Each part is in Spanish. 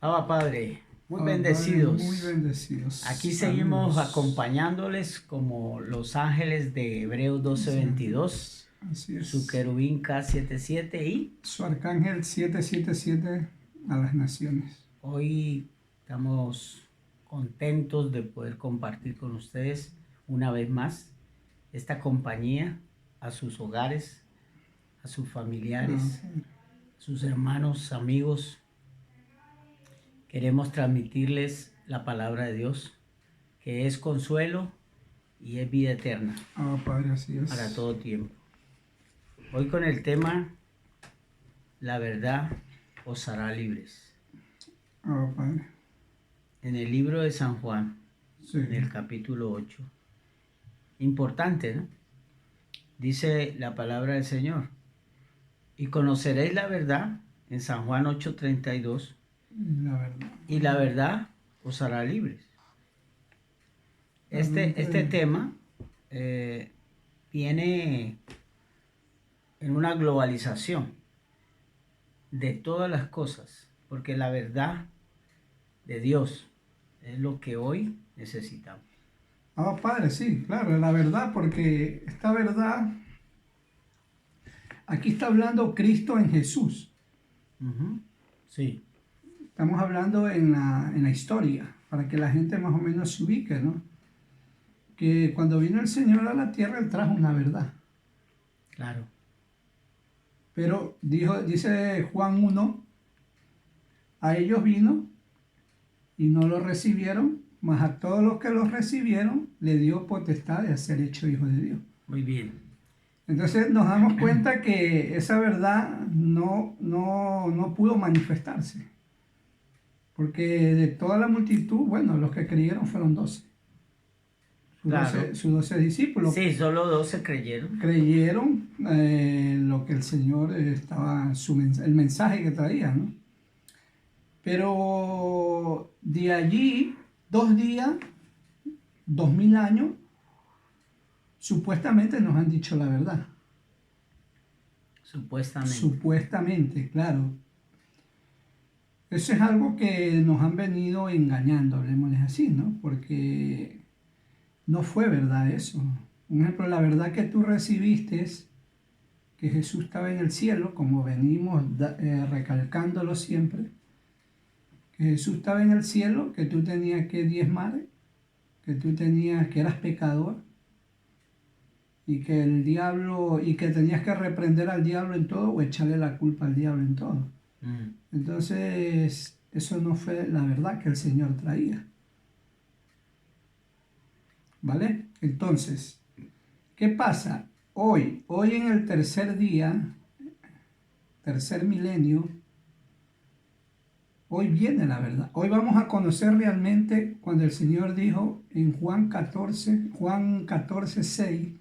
Abba Padre, muy Padre, bendecidos. muy bendecidos. Aquí seguimos Saludos. acompañándoles como los ángeles de Hebreos 12:22, Así su es. querubín K77 y Su arcángel 777 a las naciones. hoy estamos contentos de poder compartir con ustedes una vez más esta compañía a sus hogares, a sus familiares, Padre. a sus hermanos, amigos. Queremos transmitirles la palabra de Dios, que es consuelo y es vida eterna Padre, así para es. todo tiempo. Hoy con el tema, la verdad os hará libres. Padre. En el libro de San Juan, Sí. en el capítulo 8. Importante, ¿no? Dice la palabra del Señor. Y conoceréis la verdad, en San Juan 8:32, La verdad. y la verdad os hará libres. Este tema viene en una globalización de todas las cosas, porque la verdad de Dios es lo que hoy necesitamos. Padre, sí, claro, la verdad, porque esta verdad, aquí está hablando Cristo en Jesús. Sí, Estamos hablando en la historia, para que la gente más o menos se ubique, ¿no? Que cuando vino el Señor a la tierra, Él trajo una verdad. claro. Pero dice Juan 1, a ellos vino y no lo recibieron, mas a todos los que los recibieron le dio potestad de ser hecho hijo de Dios. Muy bien. Entonces nos damos cuenta que esa verdad no pudo manifestarse. Porque de toda la multitud, bueno, los que creyeron fueron 12. Claro. Sus 12 discípulos. Sí, solo 12 creyeron. Creyeron lo que el Señor el mensaje que traía, ¿no? Pero de allí, 2 días, 2000 años, supuestamente nos han dicho la verdad. Supuestamente. Supuestamente, claro. Eso es algo que nos han venido engañando, hablemosles así, ¿no? Porque no fue verdad eso. Un ejemplo, la verdad que tú recibiste es que Jesús estaba en el cielo, como venimos recalcándolo siempre, que Jesús estaba en el cielo, que tú tenías que diezmar, que eras pecador, y que el diablo, y que tenías que reprender al diablo en todo o echarle la culpa al diablo en todo. Entonces, eso no fue la verdad que el Señor traía. ¿Vale? Entonces, ¿qué pasa? Hoy en el tercer día, tercer milenio, hoy viene la verdad. Hoy vamos a conocer realmente cuando el Señor dijo en Juan 14:6,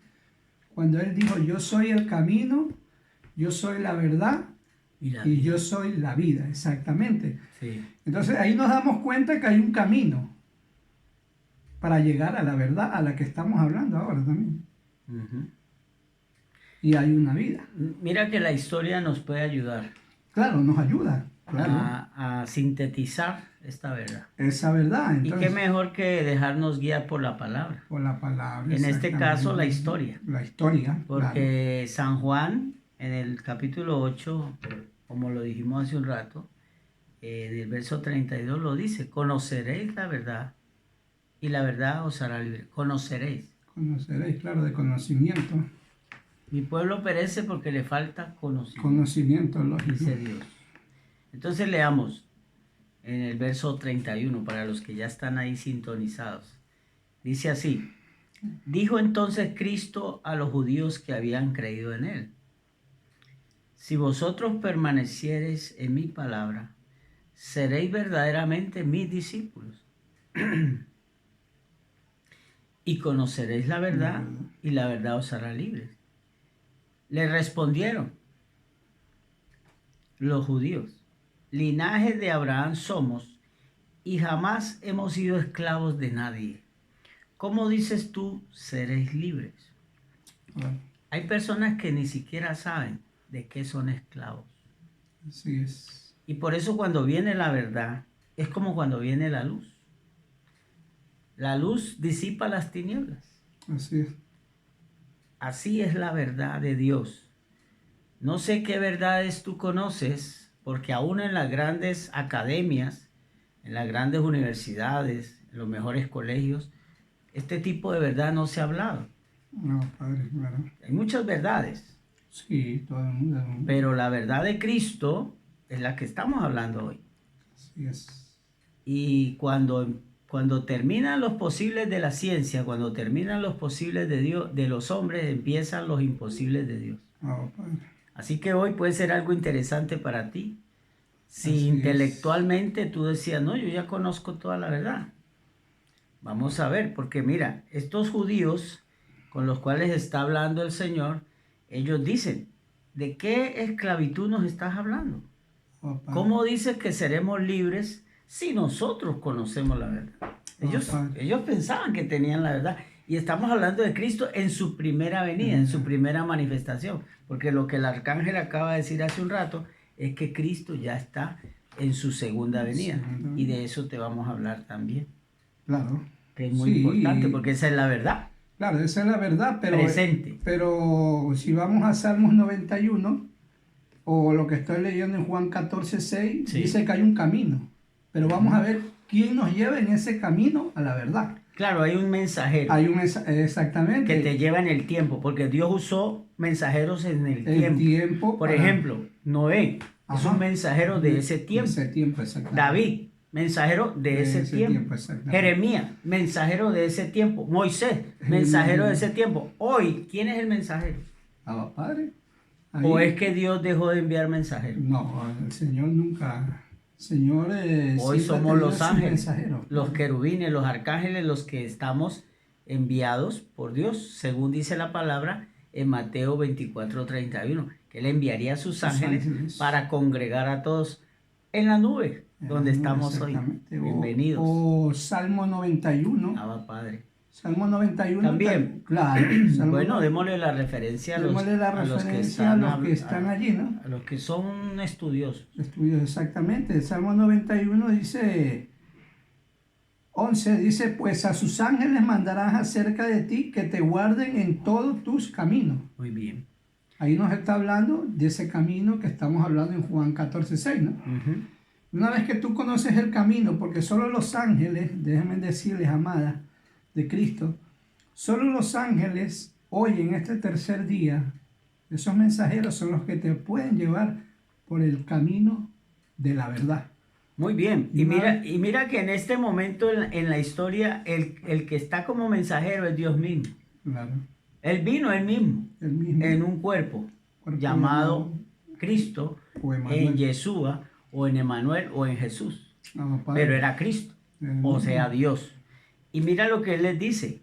cuando Él dijo, yo soy el camino, yo soy la verdad y yo soy la vida, exactamente. Sí. Entonces ahí nos damos cuenta que hay un camino para llegar a la verdad a la que estamos hablando ahora también. Y hay una vida. Mira que la historia nos puede ayudar. Claro, nos ayuda. Claro. A sintetizar esta verdad. Esa verdad. Entonces, y qué mejor que dejarnos guiar por la palabra. Por la palabra. En este caso, la historia. La historia. Porque claro. San Juan, en el capítulo 8, como lo dijimos hace un rato, en el verso 32 lo dice, conoceréis la verdad y la verdad os hará libre. Conoceréis. Conoceréis, claro, de conocimiento. Mi pueblo perece porque le falta conocimiento. Conocimiento, lógico. Dice Dios. Entonces leamos en el verso 31 para los que ya están ahí sintonizados. Dice así, dijo entonces Cristo a los judíos que habían creído en él, si vosotros permaneciereis en mi palabra, seréis verdaderamente mis discípulos y conoceréis la verdad y la verdad os hará libres. Le respondieron los judíos, linaje de Abraham somos y jamás hemos sido esclavos de nadie. ¿Cómo dices tú, seréis libres? Hay personas que ni siquiera saben de qué son esclavos. Así es. Y por eso cuando viene la verdad, es como cuando viene la luz. La luz disipa las tinieblas. Así es. Así es la verdad de Dios. No sé qué verdades tú conoces, porque aún en las grandes academias, en las grandes universidades, en los mejores colegios, este tipo de verdad no se ha hablado. No, Padre, claro. Hay muchas verdades, Sí, todo el mundo. pero la verdad de Cristo es la que estamos hablando hoy. Así es. Y cuando terminan los posibles de la ciencia, cuando terminan los posibles de Dios, de los hombres, empiezan los imposibles de Dios. Oh, Padre. Así que hoy puede ser algo interesante para ti. Si Así intelectualmente tú decías, no, yo ya conozco toda la verdad. Vamos a ver, porque mira, estos judíos con los cuales está hablando el Señor, ellos dicen, ¿de qué esclavitud nos estás hablando? Oh, Padre. ¿Cómo dices que seremos libres si nosotros conocemos la verdad? Ellos pensaban que tenían la verdad. Y estamos hablando de Cristo en su primera venida, en su primera manifestación. Porque lo que el arcángel acaba de decir hace un rato es que Cristo ya está en su segunda venida. Y de eso te vamos a hablar también. Claro. Que es muy importante porque esa es la verdad. Claro, esa es la verdad, pero, Presente. Pero si vamos a Salmos 91, o lo que estoy leyendo en Juan 14:6, Sí. dice que hay un camino. Pero vamos a ver quién nos lleva en ese camino a la verdad. Claro, hay un mensajero. Exactamente. Que te lleva en el tiempo, porque Dios usó mensajeros en el tiempo. Por ejemplo, Noé es un mensajero de ese tiempo. De ese tiempo, exactamente. David, mensajero de ese tiempo. Jeremías, mensajero de ese tiempo. Moisés, mensajero de ese tiempo. Hoy, ¿quién es el mensajero? Padre. Ahí. ¿O es que Dios dejó de enviar mensajeros? No, el Señor nunca. Señor, hoy somos los ángeles, los querubines, los arcángeles, los que estamos enviados por Dios, según dice la palabra en Mateo 24:31, que Él enviaría a sus ángeles para congregar a todos en la nube, donde estamos hoy. Bienvenidos. O Salmo 91. Abba Padre. Salmo 91 también. Claro. Bueno, démosle la referencia a los que están allí, ¿no? A los que son estudiosos. Exactamente. El Salmo 91 dice, 11, dice, pues a sus ángeles mandarás acerca de ti que te guarden en todos tus caminos. Muy bien. Ahí nos está hablando de ese camino que estamos hablando en Juan 14:6, ¿no? Una vez que tú conoces el camino, porque solo los ángeles, déjenme decirles, amadas, de Cristo, solo los ángeles hoy en este tercer día, esos mensajeros son los que te pueden llevar por el camino de la verdad. Muy bien, y mira que en este momento en la historia el que está como mensajero es Dios mismo. Claro. Él vino él mismo en un cuerpo llamado Cristo, en Yeshua o en Emmanuel o en Jesús, pero era Cristo, o sea Dios. Y mira lo que Él les dice.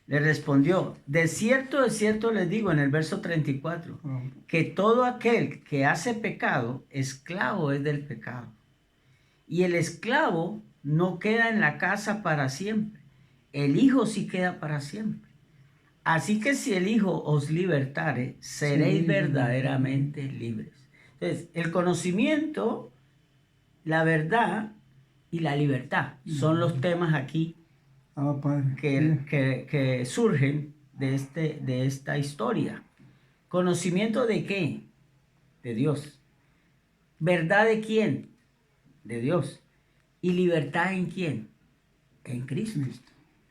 Le respondió, de cierto les digo en el verso 34, que todo aquel que hace pecado, esclavo es del pecado. Y el esclavo no queda en la casa para siempre, el Hijo sí queda para siempre. Así que si el Hijo os libertare, seréis verdaderamente libres. Entonces, el conocimiento, la verdad y la libertad son los temas aquí que surgen de esta historia. ¿Conocimiento de qué? De Dios. ¿Verdad de quién? De Dios. ¿Y libertad en quién? En Cristo.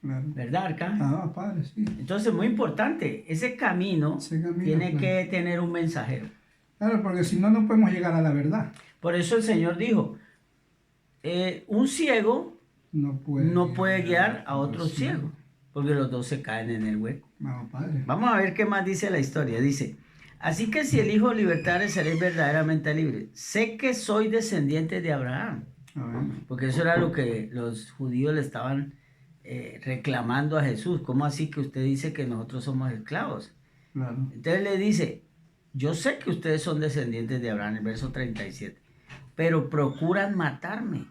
Claro. ¿Verdad, Arcángel? Padre, sí. Entonces, muy importante, ese camino tiene que tener un mensajero. Claro, porque si no, no podemos llegar a la verdad. Por eso el Señor dijo, un ciego no puede guiar a otro ciego, porque los dos se caen en el hueco. Padre. Vamos a ver qué más dice la historia. Dice, así que si el Hijo libertare, seréis verdaderamente libres. Sé que soy descendiente de Abraham. Porque eso era lo que los judíos le estaban reclamando a Jesús. ¿Cómo así que usted dice que nosotros somos esclavos? Claro. Entonces le dice, yo sé que ustedes son descendientes de Abraham, el verso 37, pero procuran matarme.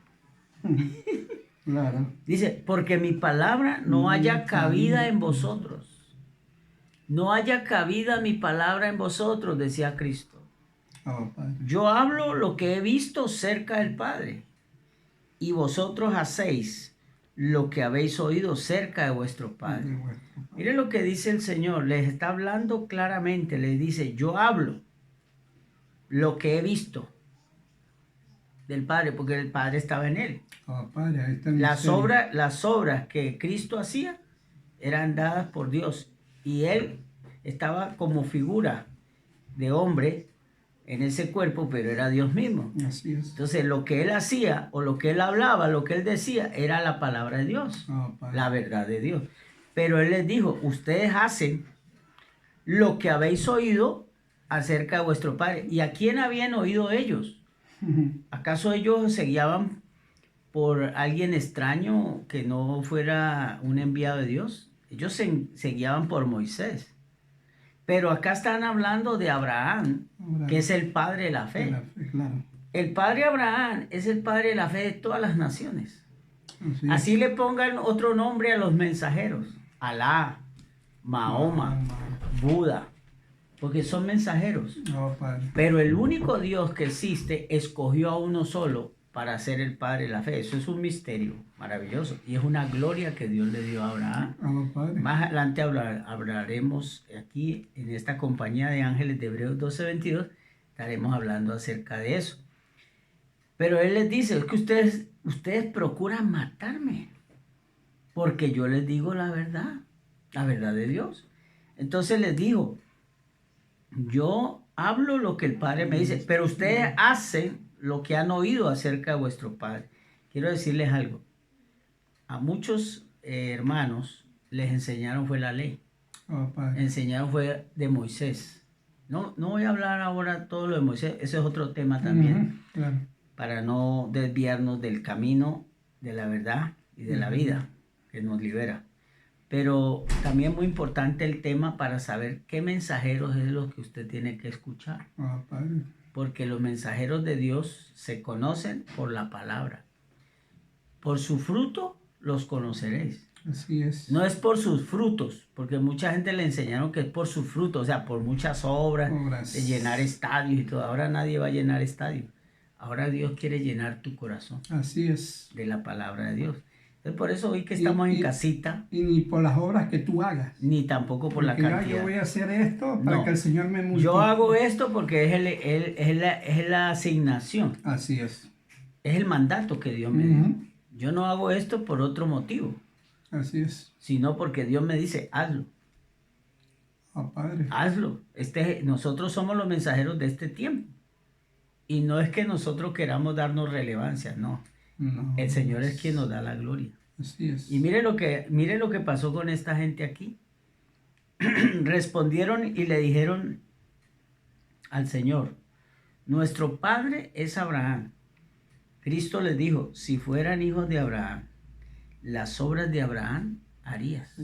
Claro. Dice, porque mi palabra no haya cabida en vosotros. No haya cabida mi palabra en vosotros, decía Cristo. Yo hablo lo que he visto cerca del Padre. y vosotros hacéis lo que habéis oído cerca de vuestro Padre. Mire lo que dice el Señor, les está hablando claramente, les dice, yo hablo lo que he visto del Padre, porque el Padre estaba en él. Padre, ahí está el Las misterio. obras que Cristo hacía eran dadas por Dios y él estaba como figura de hombre en ese cuerpo, pero era Dios mismo. Así es. Entonces lo que él hacía o lo que él hablaba, lo que él decía, era la palabra de Dios, Padre. la verdad de Dios. Pero él les dijo, ustedes hacen lo que habéis oído acerca de vuestro Padre. ¿Y a quién habían oído ellos? ¿Acaso ellos se guiaban por alguien extraño que no fuera un enviado de Dios? Ellos se guiaban por Moisés. Pero acá están hablando de Abraham, que es el padre de la fe. Claro. El padre Abraham es el padre de la fe de todas las naciones. Así le pongan otro nombre a los mensajeros. Alá, Mahoma, Buda, porque son mensajeros. Padre. Pero el único Dios que existe escogió a uno solo para ser el padre de la fe. Eso es un misterio maravilloso y es una gloria que Dios le dio a Abraham. Padre. Más adelante hablaremos aquí en esta compañía de ángeles de Hebreos 12:22, estaremos hablando acerca de eso. Pero él les dice, es que ustedes procuran matarme, porque yo les digo la verdad de Dios. Entonces les dijo, yo hablo lo que el Padre me dice, pero ustedes hacen lo que han oído acerca de vuestro Padre. Quiero decirles algo. A muchos hermanos les enseñaron fue la ley. Enseñaron fue de Moisés. No voy a hablar ahora todo lo de Moisés, ese es otro tema también. Claro. Para no desviarnos del camino de la verdad y de la vida que nos libera. Pero también muy importante el tema para saber qué mensajeros es lo que usted tiene que escuchar. Padre. Porque los mensajeros de Dios se conocen por la palabra. Por su fruto los conoceréis. Así es. No es por sus frutos, porque mucha gente le enseñaron que es por sus frutos, o sea, por muchas obras, de llenar estadios y todo. Ahora nadie va a llenar estadios. Ahora Dios quiere llenar tu corazón. Así es. De la palabra de Dios. Entonces, por eso hoy que estamos en casita. Y ni por las obras que tú hagas. Ni tampoco por la cantidad. Yo voy a hacer esto para que el Señor me multiplique. Yo hago esto porque es la asignación. Así es. Es el mandato que Dios me dio. Yo no hago esto por otro motivo. Así es. Sino porque Dios me dice, hazlo. Padre. Hazlo. Nosotros somos los mensajeros de este tiempo. Y no es que nosotros queramos darnos relevancia, no. El Señor es quien nos da la gloria. Así es. Y mire lo que pasó con esta gente aquí. Respondieron y le dijeron al Señor, nuestro padre es Abraham. Cristo les dijo, si fueran hijos de Abraham, las obras de Abraham harías.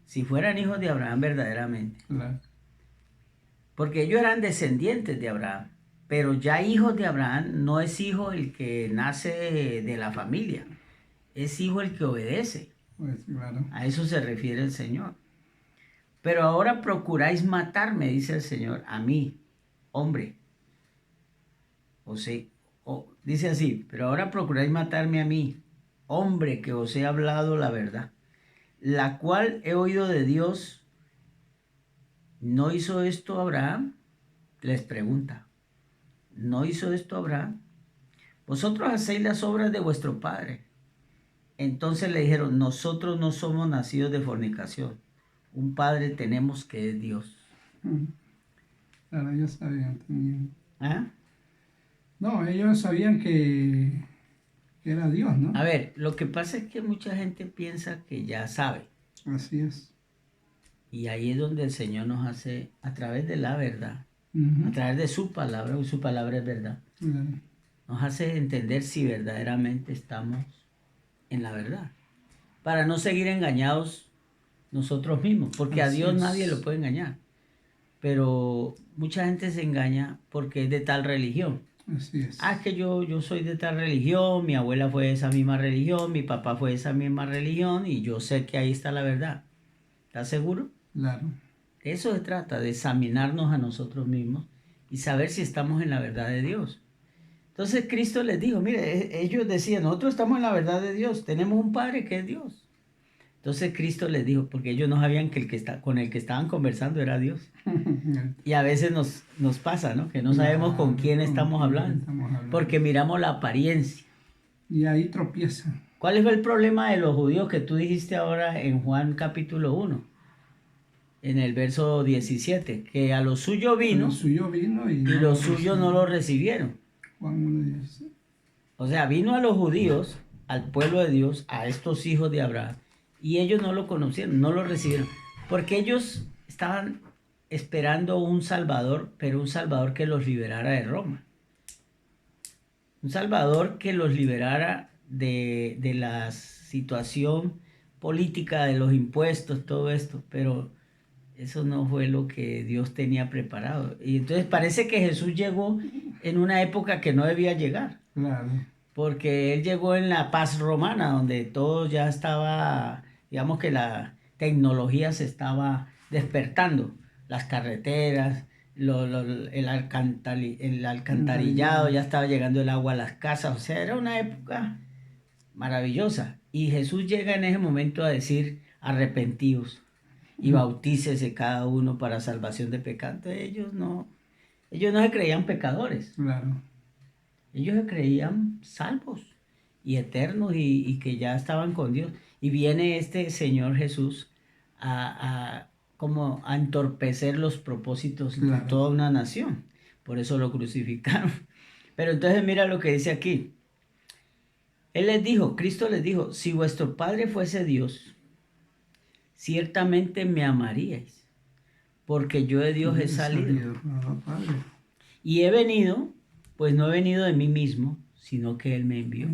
Si fueran hijos de Abraham verdaderamente. Claro. Porque ellos eran descendientes de Abraham. Pero ya hijos de Abraham no es hijo el que nace de la familia. Es hijo el que obedece. Pues, claro. A eso se refiere el Señor. Pero ahora procuráis matarme, dice el Señor, a mí, hombre. Dice así, pero ahora procuráis matarme a mí, hombre, que os he hablado la verdad, la cual he oído de Dios. ¿No hizo esto Abraham? Les pregunta. ¿No hizo esto Abraham? Vosotros hacéis las obras de vuestro padre. Entonces le dijeron, nosotros no somos nacidos de fornicación. Un padre tenemos que es Dios. Claro, ellos sabían también. ¿Ah? No, ellos sabían que era Dios, ¿no? A ver, lo que pasa es que mucha gente piensa que ya sabe. Así es. Y ahí es donde el Señor nos hace, a través de la verdad, a través de su palabra, y su palabra es verdad, nos hace entender si verdaderamente estamos en la verdad. Para no seguir engañados nosotros mismos, porque a Dios nadie lo puede engañar. Pero mucha gente se engaña porque es de tal religión. Así es. Es que yo soy de tal religión, mi abuela fue de esa misma religión, mi papá fue de esa misma religión y yo sé que ahí está la verdad. ¿Estás seguro? Claro. De eso se trata, de examinarnos a nosotros mismos y saber si estamos en la verdad de Dios. Entonces Cristo les dijo, mire, ellos decían, nosotros estamos en la verdad de Dios, tenemos un Padre que es Dios. Entonces Cristo les dijo, porque ellos no sabían que con el que estaban conversando era Dios. Y a veces nos pasa, ¿no? Que no sabemos con quién estamos hablando, porque miramos la apariencia. Y ahí tropieza. ¿Cuál fue el problema de los judíos que tú dijiste ahora en Juan capítulo 1? En el verso 17, que a lo suyo vino, y los suyos no lo recibieron. Juan 1:17. O sea, vino a los judíos, al pueblo de Dios, a estos hijos de Abraham, y ellos no lo conocieron, no lo recibieron, porque ellos estaban esperando un Salvador, pero un Salvador que los liberara de Roma. Un Salvador que los liberara de la situación política, de los impuestos, todo esto, pero eso no fue lo que Dios tenía preparado. Y entonces parece que Jesús llegó en una época que no debía llegar. Claro. Porque Él llegó en la paz romana, donde todo ya estaba, digamos que la tecnología se estaba despertando. Las carreteras, el alcantarillado, ya estaba llegando el agua a las casas. O sea, era una época maravillosa. Y Jesús llega en ese momento a decir, arrepentíos y bautícese cada uno para salvación de pecados. Entonces, ellos no se creían pecadores. Claro. Ellos se creían salvos y eternos y que ya estaban con Dios. Y viene este Señor Jesús como a entorpecer los propósitos de toda una nación. Por eso lo crucificaron. Pero entonces mira lo que dice aquí. Cristo les dijo, si vuestro Padre fuese Dios, ciertamente me amaríais, porque yo de Dios he salido. Y he venido, pues no he venido de mí mismo, sino que Él me envió.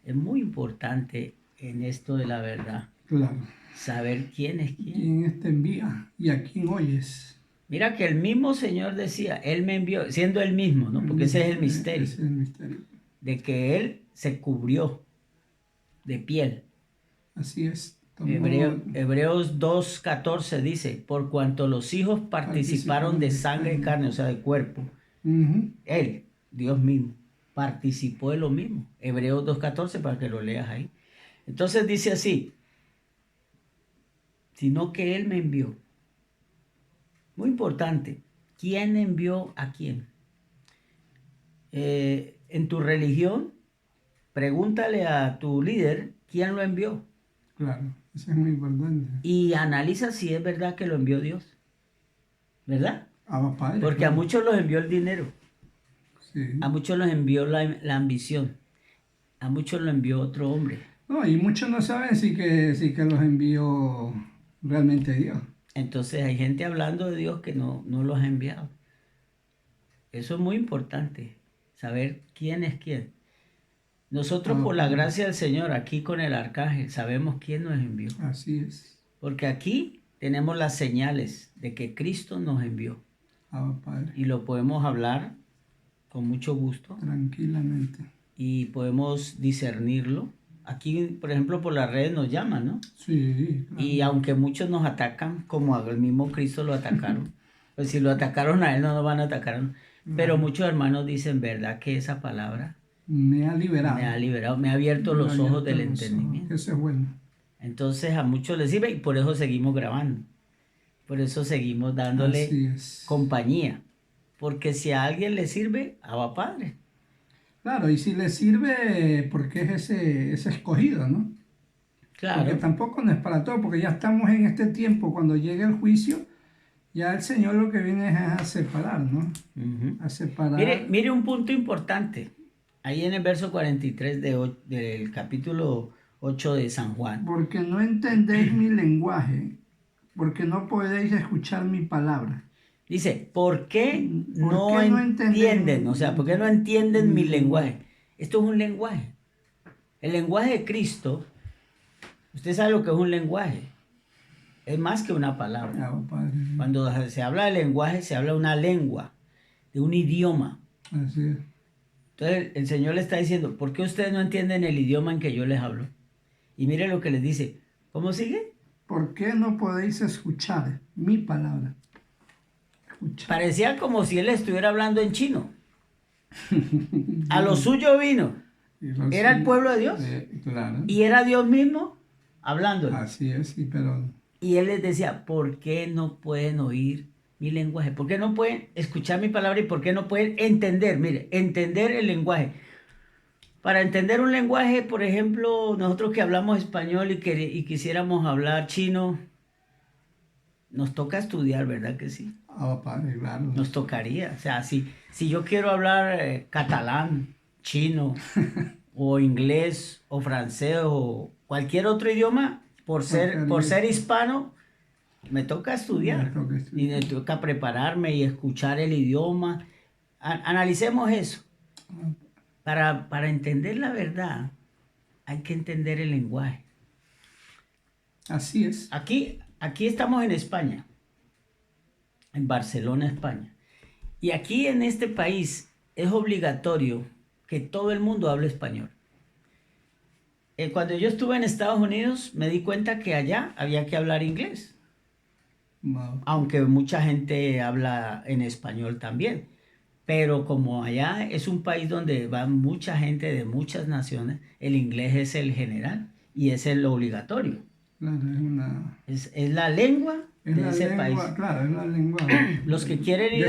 Es muy importante en esto de la verdad. Claro. Saber quién es quién. ¿Quién te envía y a quién oyes? Mira que el mismo Señor decía, Él me envió, siendo Él mismo, ¿no? Porque ese es el misterio. Ese es el misterio. De que Él se cubrió de piel. Así es. Hebreos 2:14 dice, por cuanto los hijos participaron de sangre y carne, o sea, de cuerpo, Él, Dios mismo, participó de lo mismo. Hebreos 2:14 para que lo leas ahí. Entonces dice así, sino que Él me envió. Muy importante, ¿quién envió a quién? En tu religión, pregúntale a tu líder quién lo envió. Claro, eso es muy importante. Y analiza si es verdad que lo envió Dios. ¿Verdad? Padre, porque claro, a muchos los envió el dinero. Sí. A muchos los envió la ambición. A muchos los envió otro hombre. No, y muchos no saben si que los envió realmente Dios. Entonces hay gente hablando de Dios que no los ha enviado. Eso es muy importante, saber quién es quién. Nosotros por la gracia del Señor, aquí con el arcángel, sabemos quién nos envió. Así es. Porque aquí tenemos las señales de que Cristo nos envió. Padre. Y lo podemos hablar con mucho gusto. Tranquilamente. Y podemos discernirlo. Aquí, por ejemplo, por las redes nos llaman, ¿no? Sí. Claro. Y aunque muchos nos atacan, como al mismo Cristo lo atacaron, pues si lo atacaron a Él, no nos van a atacar. Pero muchos hermanos dicen, ¿verdad que esa palabra me ha liberado? Me ha abierto los ojos del entendimiento. Eso es bueno. Entonces a muchos les sirve y por eso seguimos grabando. Por eso seguimos dándole compañía. Porque si a alguien le sirve, Abba Padre. Claro, y si le sirve, porque es ese escogido, ¿no? Claro. Porque tampoco no es para todo, porque ya estamos en este tiempo, cuando llegue el juicio, ya el Señor lo que viene es a separar, ¿no? A separar. Mire un punto importante. Ahí en el verso 43 del capítulo 8 de San Juan. Porque no entendéis mi lenguaje, porque no podéis escuchar mi palabra. Dice, ¿por qué no entienden? O sea, ¿por qué no entienden mi lenguaje? Esto es un lenguaje. El lenguaje de Cristo, usted sabe lo que es un lenguaje. Es más que una palabra. Cuando se habla de lenguaje, se habla de una lengua, de un idioma. Así es. Entonces el Señor le está diciendo, ¿por qué ustedes no entienden el idioma en que yo les hablo? Y mire lo que les dice. ¿Cómo sigue? ¿Por qué no podéis escuchar mi palabra? Parecía como si él estuviera hablando en chino. A lo suyo vino. Era el pueblo de Dios. Claro. Y era Dios mismo hablando. Así es, sí, pero... Y él les decía, ¿por qué no pueden oír mi lenguaje? ¿Por qué no pueden escuchar mi palabra y por qué no pueden entender? Mire, entender el lenguaje. Para entender un lenguaje, por ejemplo, nosotros que hablamos español y quisiéramos hablar chino, nos toca estudiar, ¿verdad que sí? Padre, claro. Nos tocaría. O sea, si yo quiero hablar catalán, chino, o inglés, o francés, o cualquier otro idioma, por ser hispano, me toca estudiar. Y me toca prepararme y escuchar el idioma. Analicemos eso. Para entender la verdad, hay que entender el lenguaje. Así es. Aquí estamos en España, en Barcelona, España. Y aquí en este país es obligatorio que todo el mundo hable español. Cuando yo estuve en Estados Unidos, me di cuenta que allá había que hablar inglés. Wow. Aunque mucha gente habla en español también. Pero como allá es un país donde va mucha gente de muchas naciones, el inglés es el general y es el obligatorio. Claro, es la lengua es de la ese lengua, país. Claro, es la lengua. Los que quieren ir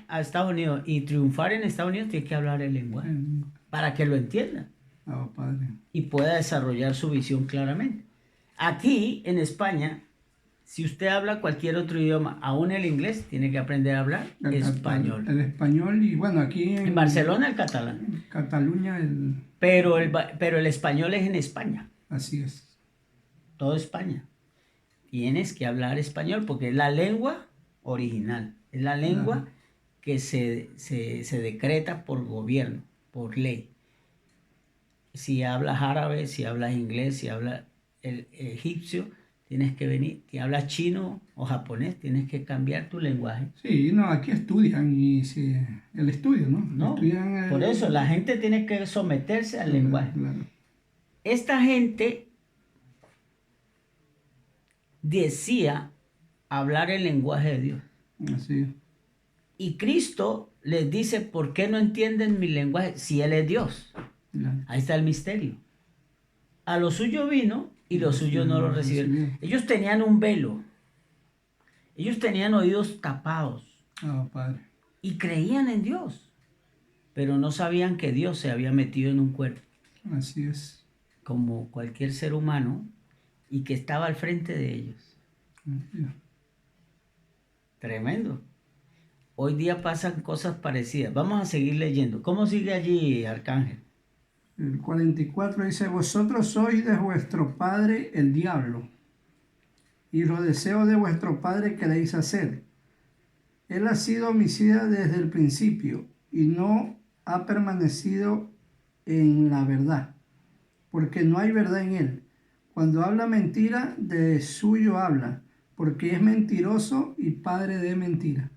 a Estados Unidos y triunfar en Estados Unidos tienen que hablar el lenguaje para que lo entiendan Padre. y pueda desarrollar su visión claramente. Aquí en España, si usted habla cualquier otro idioma, aún el inglés, tiene que aprender a hablar español. El español y bueno, aquí en Barcelona el catalán. Cataluña Pero el español es en España. Así es. Todo España. Tienes que hablar español porque es la lengua original. Es la lengua que se decreta por gobierno, por ley. Si hablas árabe, si hablas inglés, si hablas el egipcio, tienes que venir. Si hablas chino o japonés, tienes que cambiar tu lenguaje. Sí, no, aquí estudian y sí, el estudio, ¿no? No, por eso la gente tiene que someterse al lenguaje. Claro. Esta gente decía hablar el lenguaje de Dios. Así es. Y Cristo les dice, ¿por qué no entienden mi lenguaje si Él es Dios? Claro. Ahí está el misterio. A lo suyo vino y los suyos no lo recibieron. Ellos tenían un velo. Ellos tenían oídos tapados. Padre. Y creían en Dios. Pero no sabían que Dios se había metido en un cuerpo. Así es. Como cualquier ser humano. Y que estaba al frente de ellos. Tremendo. Hoy día pasan cosas parecidas. Vamos a seguir leyendo. ¿Cómo sigue allí, Arcángel? El 44 dice, vosotros sois de vuestro padre el diablo, y los deseos de vuestro padre queréis hacer. Él ha sido homicida desde el principio, y no ha permanecido en la verdad, porque no hay verdad en él. Cuando habla mentira, de suyo habla, porque es mentiroso y padre de mentira.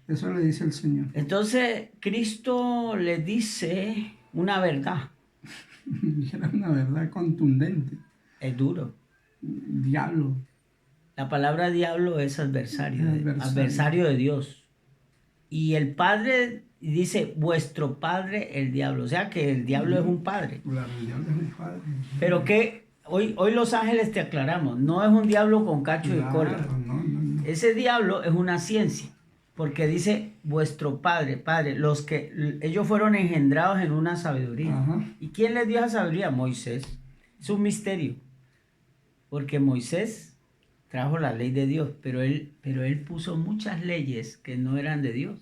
Eso le dice el Señor. Entonces, Cristo le dice una verdad. Era una verdad contundente. Es duro. Diablo. La palabra diablo es adversario de Dios. Y el Padre dice, vuestro padre el diablo. O sea que el diablo es un padre. Claro, el diablo es un padre. Pero que hoy los ángeles te aclaramos, no es un diablo con cacho y cola. No. Ese diablo es una ciencia. Porque dice vuestro padre, los que ellos fueron engendrados en una sabiduría. Ajá. ¿Y quién les dio esa sabiduría? Moisés. Es un misterio. Porque Moisés trajo la ley de Dios, pero él puso muchas leyes que no eran de Dios.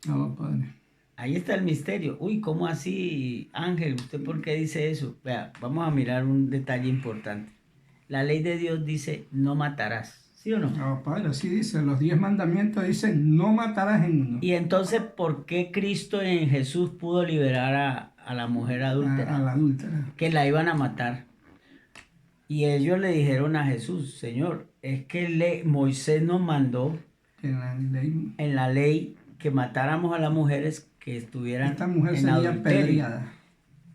Padre. Ahí está el misterio. Uy, ¿cómo así, Ángel? ¿Usted por qué dice eso? Vea, vamos a mirar un detalle importante. La ley de Dios dice, no matarás. ¿Sí o no? Padre, así dice, los 10 mandamientos dicen, no matarás en uno. Y entonces, ¿por qué Cristo en Jesús pudo liberar a la mujer adúltera? A la adúltera. Que la iban a matar. Y ellos le dijeron a Jesús, Señor, es que Moisés nos mandó en la ley que matáramos a las mujeres que estuvieran Esta mujer en sería adulterio. apedreada.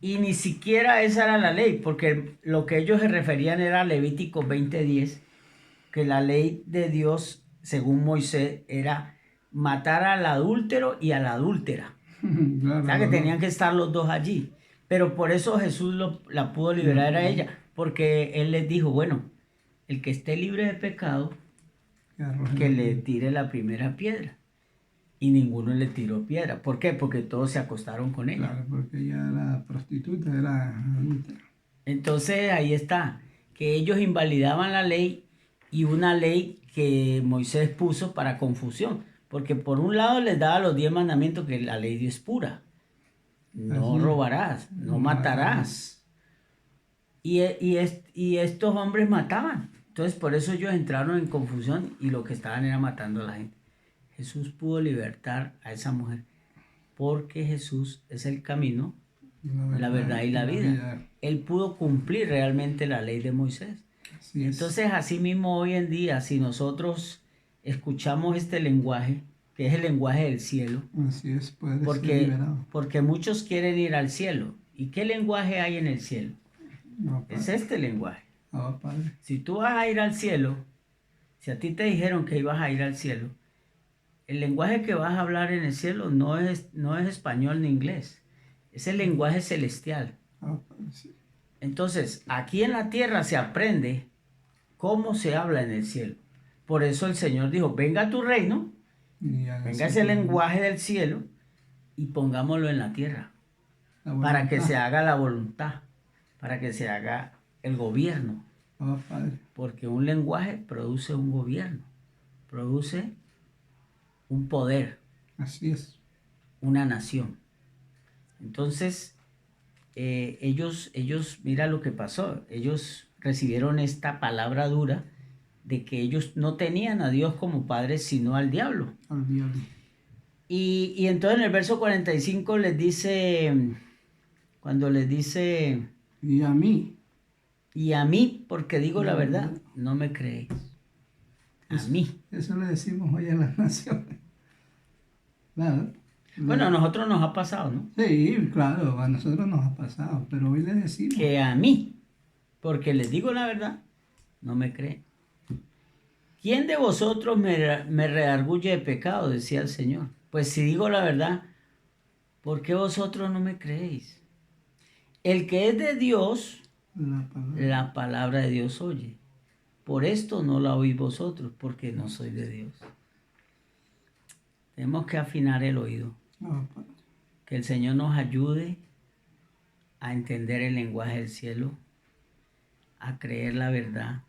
Y ni siquiera esa era la ley, porque lo que ellos se referían era Levítico 20:10, que la ley de Dios, según Moisés, era matar al adúltero y a la adúltera. Claro, O sea que los dos. tenían que estar los dos allí. Pero por eso Jesús la pudo liberar a ella, porque Él les dijo, bueno, el que esté libre de pecado, Que arrojen que la le piedra. tire la primera piedra. Y ninguno le tiró piedra. ¿Por qué? Porque todos se acostaron con ella. Claro, porque ella era prostituta, era adulta. Entonces ahí está, que ellos invalidaban la ley y una ley que Moisés puso para confusión. Porque por un lado les daba los 10 mandamientos que la ley es pura. No Así es. robarás, no No matarás. matarás. Y estos hombres mataban. Entonces por eso ellos entraron en confusión y lo que estaban era matando a la gente. Jesús pudo libertar a esa mujer porque Jesús es el camino, la verdad y la vida. Él pudo cumplir realmente la ley de Moisés. Así es. Entonces, así mismo hoy en día, si nosotros escuchamos este lenguaje, que es el lenguaje del cielo, Así es, puede ser porque, liberado. porque muchos quieren ir al cielo. ¿Y qué lenguaje hay en el cielo? No, Es padre. este lenguaje. Oh, Padre. Si tú vas a ir al cielo, si a ti te dijeron que ibas a ir al cielo, el lenguaje que vas a hablar en el cielo no es español ni inglés, es el lenguaje celestial. Oh, Padre, sí. Entonces, aquí en la tierra se aprende cómo se habla en el cielo. Por eso el Señor dijo, venga a tu reino, Y hágase venga ese tu- lenguaje del cielo y pongámoslo en la tierra, la para que voluntad. se haga la voluntad, para que se haga el gobierno. Oh, Padre. Porque un lenguaje produce un gobierno, produce un poder, Así es. una nación. Entonces, ellos, mira lo que pasó, ellos recibieron esta palabra dura de que ellos no tenían a Dios como padre, sino al diablo. Al diablo. Y entonces en el verso 45 les dice, cuando les dice, Y a mí. y a mí, porque digo la La verdad, verdad. no me creéis. A Eso- mí. Eso le decimos hoy a las naciones. Claro. Bueno, a nosotros nos ha pasado, ¿no? Sí, claro, a nosotros nos ha pasado, pero hoy le decimos. Que a mí, porque les digo la verdad, no me creen. ¿Quién de vosotros me redarguye de pecado? Decía el Señor. Pues si digo la verdad, ¿por qué vosotros no me creéis? El que es de Dios, La palabra. la palabra de Dios oye. Por esto no la oís vosotros, porque no soy de Dios. Tenemos que afinar el oído. Oh, Padre. Que el Señor nos ayude a entender el lenguaje del cielo, a creer la verdad,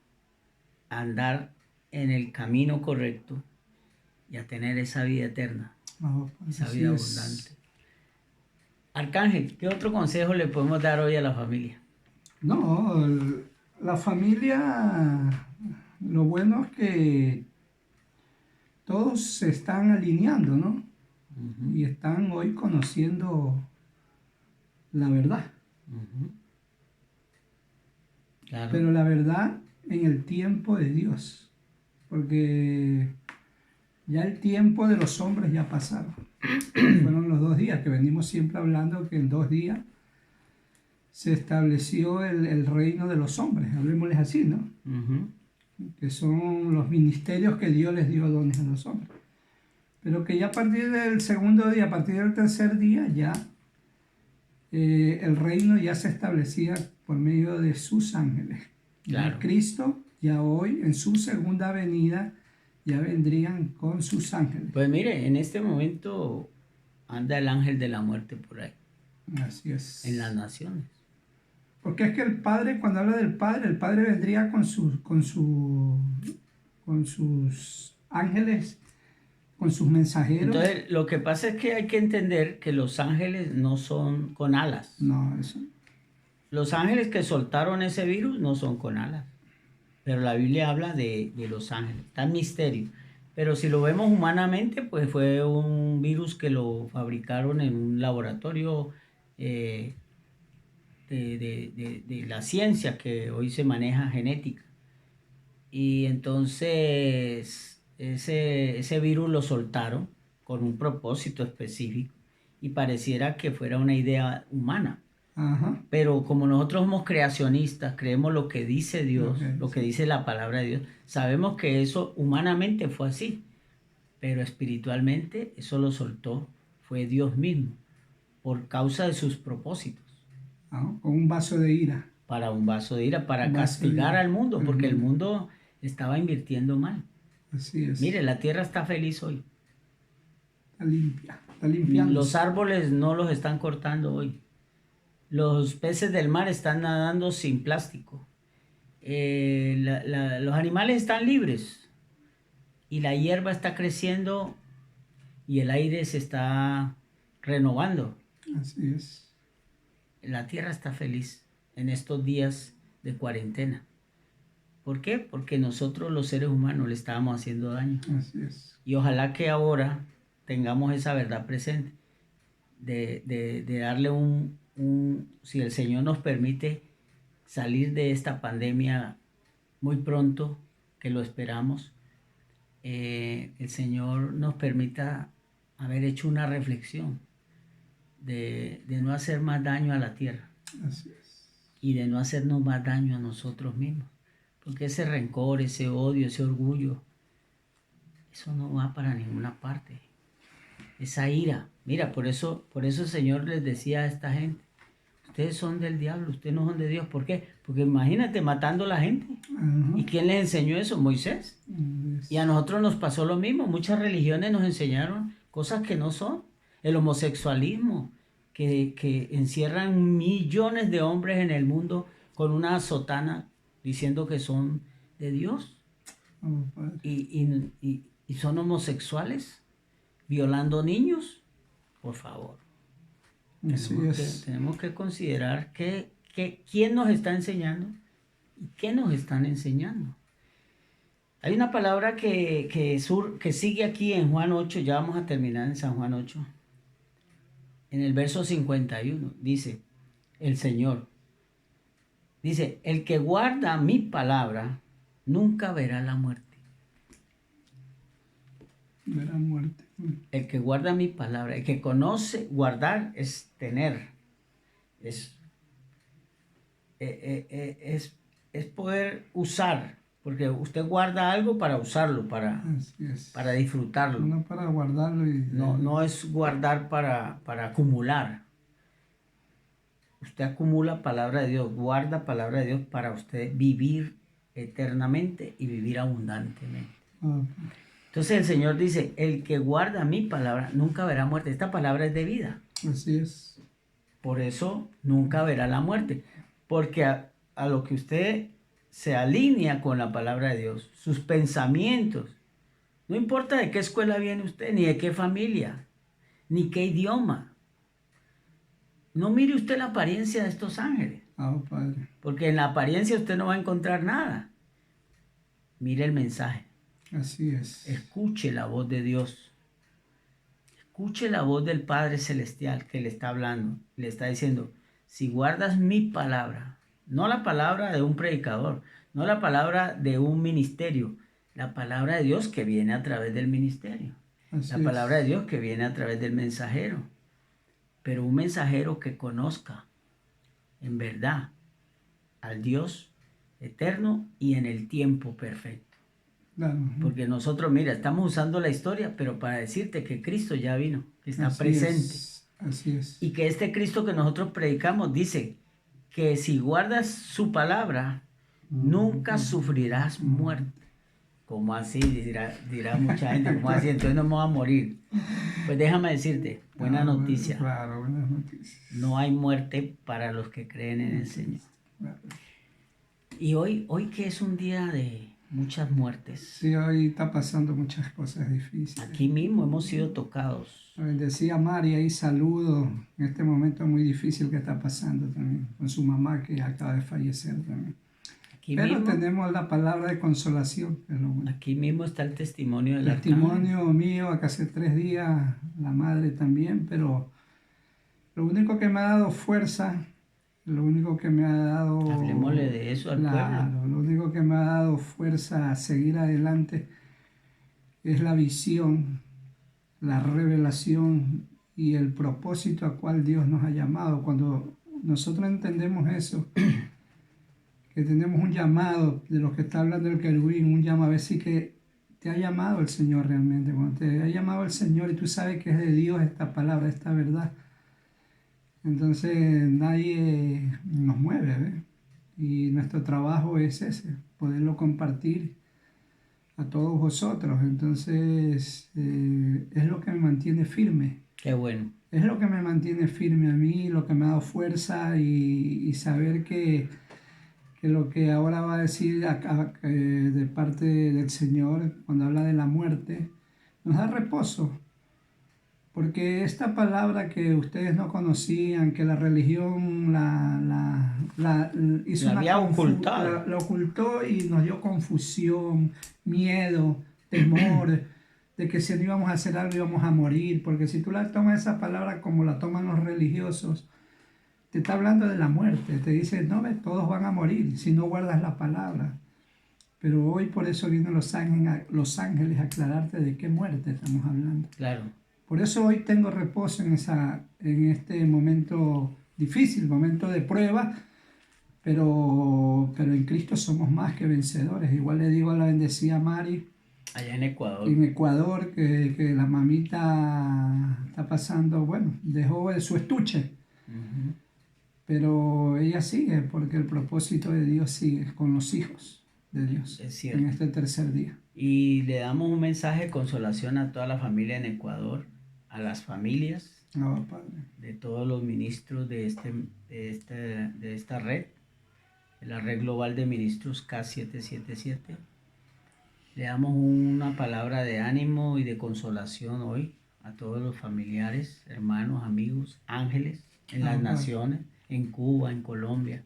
a andar en el camino correcto y a tener esa vida eterna, Oh, Padre, esa así vida es. abundante. Arcángel, ¿qué otro consejo le podemos dar hoy a la familia? No, la familia, lo bueno es que todos se están alineando, ¿no? Ujú, Y están hoy conociendo la verdad. ujú. Claro. Pero la verdad en el tiempo de Dios. Porque ya el tiempo de los hombres ya pasaron. Fueron los 2 días que venimos siempre hablando que en 2 días se estableció el reino de los hombres, hablemosles así, ¿no? Ujú. Que son los ministerios que Dios les dio dones a los hombres. Pero que ya a partir del segundo día, a partir del tercer día, ya el reino ya se establecía por medio de sus ángeles. Claro. Ya Cristo, ya hoy, en su segunda venida, ya vendrían con sus ángeles. Pues mire, en este momento anda el ángel de la muerte por ahí, Así es. en las naciones. Porque es que el Padre, cuando habla del Padre, el Padre vendría con sus ángeles, con sus mensajeros. Entonces, lo que pasa es que hay que entender que los ángeles no son con alas. No, eso. Los ángeles que soltaron ese virus no son con alas. Pero la Biblia habla de los ángeles. Está en misterio. Pero si lo vemos humanamente, pues fue un virus que lo fabricaron en un laboratorio de la ciencia que hoy se maneja genética. Y entonces ese virus lo soltaron con un propósito específico y pareciera que fuera una idea humana. Ajá. Pero como nosotros somos creacionistas, creemos lo que dice Dios, Ok, lo que dice la palabra de Dios, sabemos que eso humanamente fue así. pero espiritualmente eso lo soltó, fue Dios mismo, por causa de sus propósitos. Con un vaso de ira. Para un vaso de ira, para Un vaso de castigar ira. al mundo, porque el mundo estaba invirtiendo mal. Así es. Mire, la tierra está feliz hoy. Está limpia, está limpiando. Los árboles no los están cortando hoy. Los peces del mar están nadando sin plástico. Los animales están libres y la hierba está creciendo y el aire se está renovando. Así es. La tierra está feliz en estos días de cuarentena. ¿Por qué? Porque nosotros los seres humanos le estábamos haciendo daño. Así es. Y ojalá que ahora tengamos esa verdad presente de darle si el Señor nos permite salir de esta pandemia muy pronto, que lo esperamos, el Señor nos permita haber hecho una reflexión de no hacer más daño a la tierra. Así es. Y de no hacernos más daño a nosotros mismos. Porque ese rencor, ese odio, ese orgullo, eso no va para ninguna parte. Esa ira. Mira, por eso el Señor les decía a esta gente, ustedes son del diablo, ustedes no son de Dios. ¿Por qué? Porque imagínate matando a la gente. Ajá. ¿Y quién les enseñó eso? Moisés. Y a nosotros nos pasó lo mismo. Muchas religiones nos enseñaron cosas que no son. El homosexualismo, que encierran millones de hombres en el mundo con una sotana diciendo que son de Dios. Oh, Padre. Y son homosexuales, violando niños. Por favor. Así es. Tenemos que considerar quién nos está enseñando y qué nos están enseñando. Hay una palabra que sigue aquí en Juan 8, ya vamos a terminar en San Juan 8. En el verso 51 dice, el Señor, dice, el que guarda mi palabra nunca verá la muerte. Verá muerte. El que guarda mi palabra, el que conoce, guardar es tener, es poder usar, porque usted guarda algo para usarlo, para disfrutarlo. No para guardarlo. No es guardar para acumular. Usted acumula palabra de Dios, guarda palabra de Dios para usted vivir eternamente y vivir abundantemente. Entonces el Señor dice, el que guarda mi palabra nunca verá muerte. Esta palabra es de vida. Así es. Por eso nunca verá la muerte. Porque a lo que usted se alinea con la palabra de Dios, sus pensamientos, no importa de qué escuela viene usted, ni de qué familia, ni qué idioma. No mire usted la apariencia de estos ángeles. Padre. Porque en la apariencia usted no va a encontrar nada. Mire el mensaje. Así es. Escuche la voz de Dios. Escuche la voz del Padre Celestial que le está hablando. Le está diciendo, si guardas mi palabra, no la palabra de un predicador, no la palabra de un ministerio, la palabra de Dios que viene a través del ministerio. La palabra de Dios que viene a través del mensajero. Pero un mensajero que conozca en verdad al Dios eterno y en el tiempo perfecto. Claro. Porque nosotros, mira, estamos usando la historia, pero para decirte que Cristo ya vino, que está presente. Así es. Y que este Cristo que nosotros predicamos dice que si guardas su palabra, nunca sufrirás muerte. ¿Cómo así? Dirá mucha gente, ¿cómo así? Entonces no me voy a morir. Pues déjame decirte, buena noticia. Claro, buenas noticias. No hay muerte para los que creen en el Señor. Claro. Y hoy que es un día de muchas muertes. Sí, hoy está pasando muchas cosas difíciles. Aquí mismo hemos sido tocados. Decía Mari ahí, saludo en este momento muy difícil que está pasando también, con su mamá que acaba de fallecer también. Pero tenemos la palabra de consolación. Aquí mismo está el testimonio del testimonio mío, acá hace 3 días, la madre también, pero lo único que me ha dado fuerza, lo único que me ha dado... Hablemosle de eso al pueblo. Lo único que me ha dado fuerza a seguir adelante es la visión, la revelación y el propósito a cual Dios nos ha llamado. Cuando nosotros entendemos eso, que tenemos un llamado, de lo que está hablando el querubín, un llamado, a ver si que te ha llamado el Señor realmente, cuando te ha llamado el Señor y tú sabes que es de Dios esta palabra, esta verdad, entonces nadie nos mueve, ¿ves? Y nuestro trabajo es ese, poderlo compartir a todos vosotros. Entonces, es lo que me mantiene firme. Qué bueno. Es lo que me mantiene firme a mí, lo que me ha dado fuerza y saber que lo que ahora va a decir de parte del Señor cuando habla de la muerte, nos da reposo. Porque esta palabra que ustedes no conocían, que la religión hizo La una había ocultado. la ocultó y nos dio confusión, miedo, temor, de que si no íbamos a hacer algo íbamos a morir. Porque si tú la tomas esa palabra como la toman los religiosos, te está hablando de la muerte. Te dice, no, todos van a morir si no guardas la palabra. Pero hoy por eso vienen los ángeles a aclararte de qué muerte estamos hablando. Claro. Por eso hoy tengo reposo en este momento difícil, momento de prueba, pero en Cristo somos más que vencedores. Igual le digo a la bendecida Mari, allá en Ecuador, que la mamita está pasando, bueno, dejó su estuche, pero ella sigue porque el propósito de Dios sigue con los hijos de Dios es cierto. en este tercer día. Y le damos un mensaje de consolación a toda la familia en Ecuador, a las familias, Padre, de todos los ministros de esta red, de la Red Global de Ministros K777. Le damos una palabra de ánimo y de consolación hoy a todos los familiares, hermanos, amigos, ángeles en las naciones, en Cuba, en Colombia,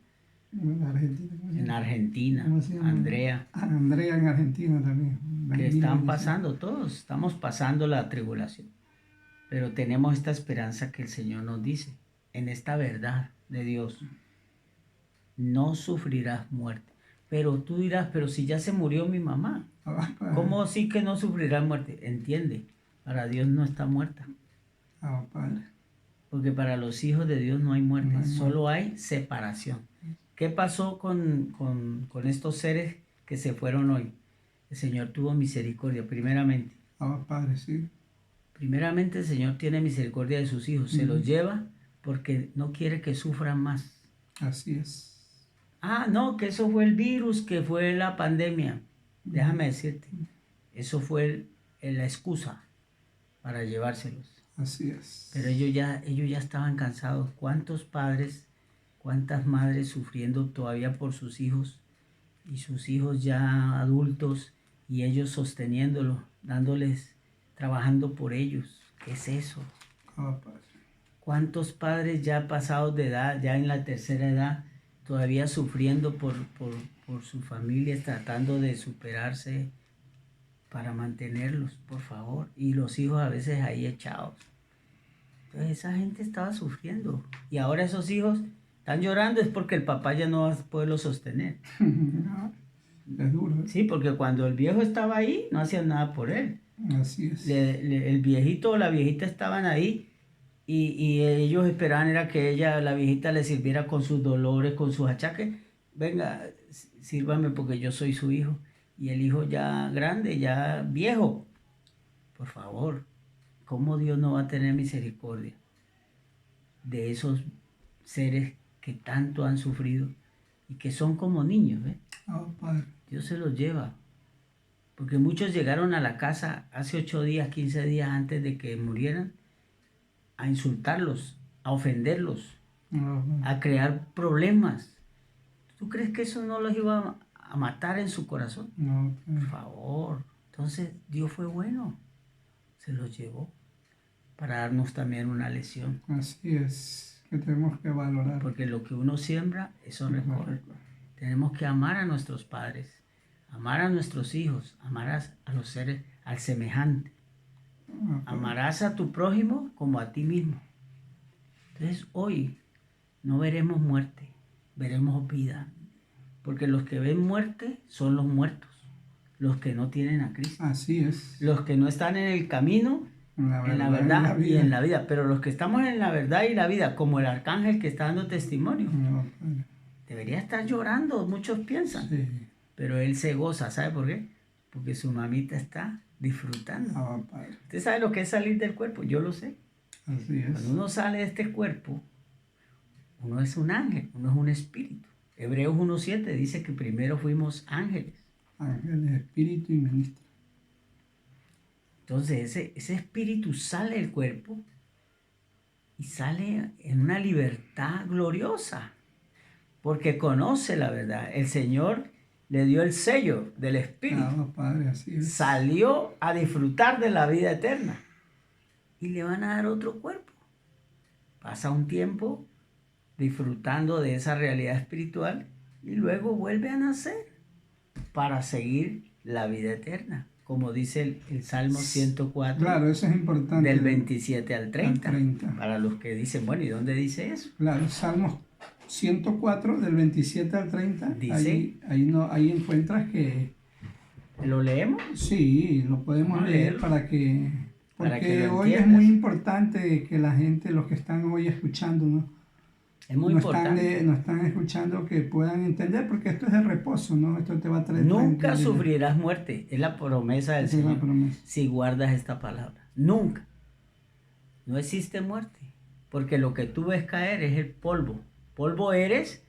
en Argentina, Andrea. Andrea en Argentina también. Que están pasando, todos estamos pasando la tribulación. Pero tenemos esta esperanza que el Señor nos dice, en esta verdad de Dios, no sufrirás muerte. Pero tú dirás, pero si ya se murió mi mamá, ¿cómo sí que no sufrirás muerte? Entiende, para Dios no está muerta. Padre. Porque para los hijos de Dios no hay muerte, solo hay separación. ¿Qué pasó con estos seres que se fueron hoy? El Señor tuvo misericordia, primeramente. Padre, sí. Primeramente el Señor tiene misericordia de sus hijos, se los lleva porque no quiere que sufran más. Así es. No, que eso fue el virus, que fue la pandemia. Déjame decirte, eso fue la excusa para llevárselos. Así es. Pero ellos ya estaban cansados. ¿Cuántos padres, cuántas madres sufriendo todavía por sus hijos y sus hijos ya adultos y ellos sosteniéndolos, trabajando por ellos? ¿Qué es eso? Padre. ¿Cuántos padres ya pasados de edad, ya en la tercera edad, todavía sufriendo por sus familias, tratando de superarse para mantenerlos, por favor? Y los hijos a veces ahí echados. Entonces esa gente estaba sufriendo. Y ahora esos hijos están llorando es porque el papá ya no va a poderlo sostener. Es duro. Sí, porque cuando el viejo estaba ahí, no hacían nada por él. Así es. El viejito o la viejita estaban ahí y ellos esperaban era que la viejita le sirviera con sus dolores, con sus achaques. Venga, sírvame porque yo soy su hijo. Y el hijo ya grande, ya viejo. Por favor, ¿cómo Dios no va a tener misericordia de esos seres que tanto han sufrido y que son como niños? Padre. Dios se los lleva. Porque muchos llegaron a la casa hace 8 días, 15 días antes de que murieran a insultarlos, a ofenderlos, a crear problemas. ¿Tú crees que eso no los iba a matar en su corazón? No. Por favor. Entonces Dios fue bueno. Se los llevó para darnos también una lección. Así es, que tenemos que valorar. Porque lo que uno siembra, eso recoge. Tenemos que amar a nuestros padres, amar a nuestros hijos, amar a los seres, al semejante. Amarás a tu prójimo como a ti mismo. Entonces hoy no veremos muerte, veremos vida. Porque los que ven muerte son los muertos, los que no tienen a Cristo. Así es. Los que no están en el camino, en la verdad y en la vida. Pero los que estamos en la verdad y la vida, como el arcángel que está dando testimonio, debería estar llorando, muchos piensan. Sí. Pero él se goza, ¿sabe por qué? porque su mamita está disfrutando. Ah, Padre. ¿Usted sabe lo que es salir del cuerpo? Yo lo sé. Así es. Cuando uno sale de este cuerpo, uno es un ángel, uno es un espíritu. Hebreos 1:7 dice que primero fuimos ángeles. Ángeles, espíritu y ministro. Entonces ese espíritu sale del cuerpo y sale en una libertad gloriosa, porque conoce la verdad. El Señor le dio el sello del espíritu. Ah, Padre, así es. Salió a disfrutar de la vida eterna y le van a dar otro cuerpo. Pasa un tiempo disfrutando de esa realidad espiritual y luego vuelve a nacer para seguir la vida eterna, como dice el Salmo 104, Claro, eso es importante. del 27 al 30, al 30. para los que dicen, bueno, ¿y dónde dice eso? Claro, Salmos 104, del 27 al 30. Dice, ahí encuentras que ¿lo leemos? sí, lo podemos Vamos a leer leerlo. para que lo hoy es entiendas. muy importante que la gente, los que están hoy escuchando, ¿no? Es muy importante. No están escuchando, que puedan entender, porque esto es de reposo, ¿no? Esto te va a traer Nunca tranquilidad. sufrirás muerte, es la promesa del Esa es la Señor, promesa. si guardas esta palabra. Nunca. No existe muerte, porque lo que tú ves caer es el polvo. Polvo eres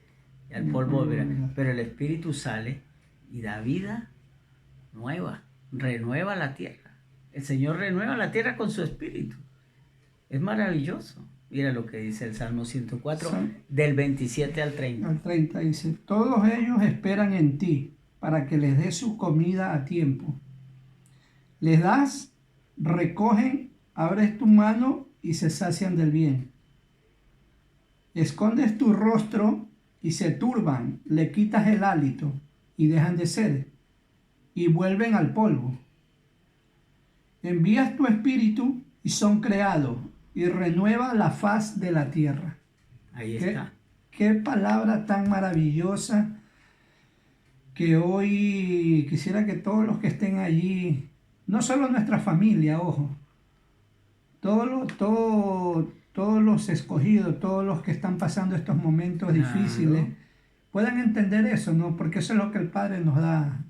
y al polvo volverás. Pero el Espíritu sale y da vida nueva, renueva la tierra. El Señor renueva la tierra con su Espíritu. Es maravilloso. Mira lo que dice el Salmo 104, del 27 al 30. Al 30 dice: todos ellos esperan en ti, para que les des su comida a tiempo. Les das, recogen, abres tu mano y se sacian del bien. Escondes tu rostro y se turban, le quitas el hálito y dejan de ser, y vuelven al polvo. Envías tu espíritu y son creados, y renueva la faz de la tierra. Ahí está. Qué palabra tan maravillosa, que hoy quisiera que todos los que estén allí, no solo nuestra familia, ojo, todos los escogidos, todos los que están pasando estos momentos difíciles, puedan entender eso, ¿no? Porque eso es lo que el Padre nos da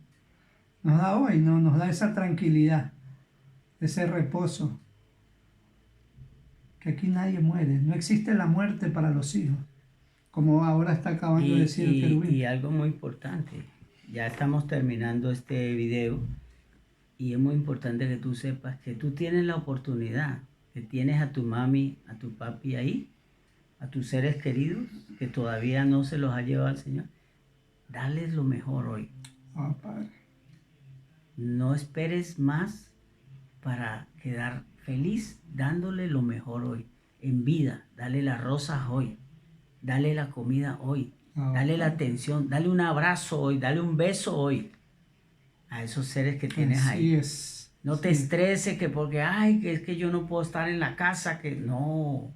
hoy, ¿no? Nos da esa tranquilidad, ese reposo. Que aquí nadie muere, no existe la muerte para los hijos, como ahora está acabando de decir el querubín. Y algo muy importante, ya estamos terminando este video y es muy importante que tú sepas que tú tienes la oportunidad, que tienes a tu mami, a tu papi ahí, a tus seres queridos que todavía no se los ha llevado al Señor. Dales lo mejor hoy. Ah, Padre. No esperes más para quedar feliz, dándole lo mejor hoy. En vida, dale las rosas hoy. Dale la comida hoy. Dale la atención. Dale un abrazo hoy. Dale un beso hoy. A esos seres que tienes ahí. Es. No te estreses que porque, ay, que es que yo no puedo estar en la casa. Que no.